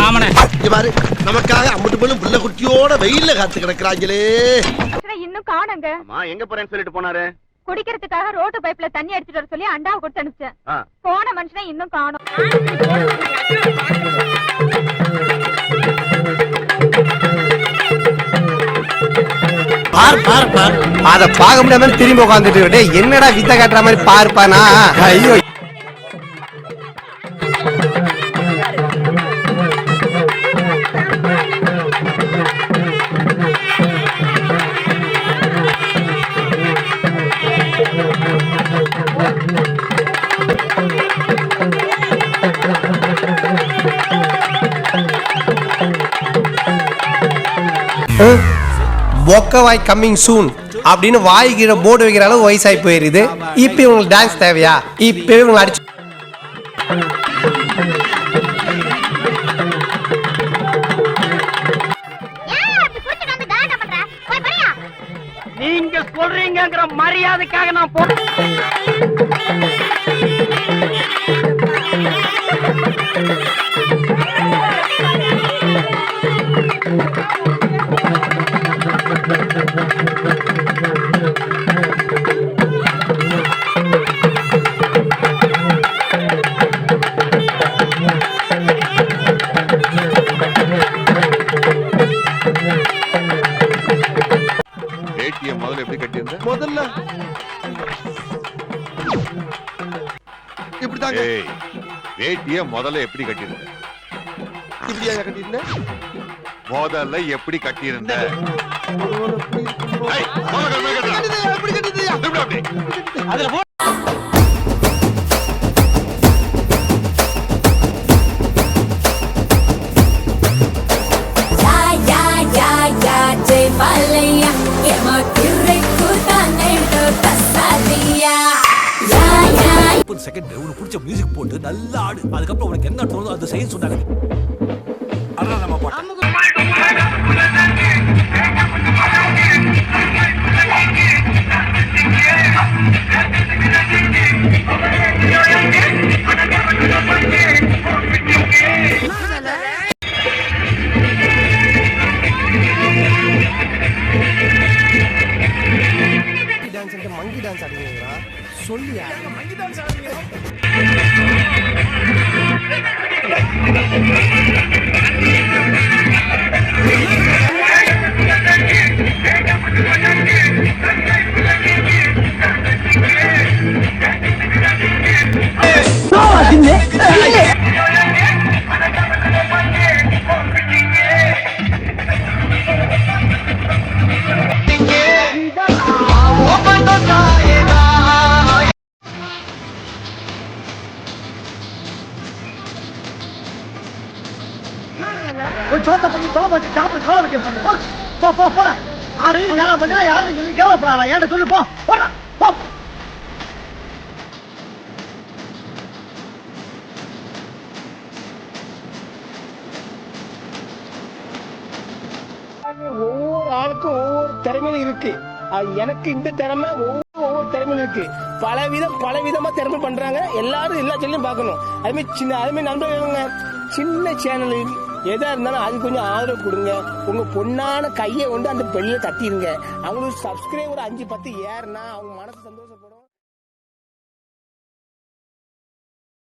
ஆமாண்ணே. பாரு நமக்காக அம்பட்டு போலும் புள்ள குட்டியோட வெயில்ல காத்து கிடக்குறாங்களே. இன்னும் காணுங்க. எங்க போறேன்னு சொல்லிட்டு போனாரு? குடிக்கிறதுக்காக ரோட்டு பைப்ல தண்ணி அடிச்சிட்டு வர சொல்லி அண்டாவை கொடுத்து அனுப்பிச்சேன். போன மனுஷனை இன்னும் காணும். அத பாக்க முடியாம திரும்பி உட்காந்துட்டு என்னடா வித்த காட்டுற மாதிரி பார்ப்பானா? ஐயோ பொக்கவாய் கம்மிங் சூன் அப்படின்னு வாய்கிற போர்டு வைக்கிற அளவு வயசாகி போயிருது. இப்ப இவங்களுக்கு டான்ஸ் தேவையா? இப்ப இவங்க அடிச்சு நீங்க சொல்றீங்கிற மரியாதைக்காக நான் போ. முதல்ல எப்படி கட்டியிருந்த? முதல்ல இப்படிதாங்க. வேட்டிய முதல்ல எப்படி கட்டியிருந்த? இப்படியா கட்டியிருந்த? முதல்ல எப்படி கட்டியிருந்த? எப்படி கட்டியா? அதுல போ. செகண்ட் உனக்கு பிடிச்ச மியூசிக் போட்டு நல்லா ஆடு. அதுக்கப்புறம் உனக்கு என்ன தோணுதோ அதை செய்ய சொன்னாங்க. அதான் நம்ம பாட்டு. Monkey dance ஆடுவீங்களா? சொல்லியா மங்கி டான்ஸ் ஆடுவீங்க? ஒவ்வொரு ஆளுக்கும் ஒவ்வொரு திறமையும் இருக்கு. எனக்கு இந்த திறமை ஒவ்வொரு திறமையும் இருக்கு. பலவிதமா திறமை பண்றாங்க. எல்லாரும் எல்லா சேனலையும் பார்க்கணும். அதுமாதிரி நண்பர்களுங்க சின்ன சேனல் எதா இருந்தாலும் அது கொஞ்சம் ஆதரவு கொடுங்க. உங்க பொண்ணான கையை கொண்டு அந்த பெல்ல தட்டிடுங்க. அவங்களுக்கு சப்ஸ்கிரைபர் 5-10 ஏறுனா அவங்க மனசு சந்தோஷப்படும்.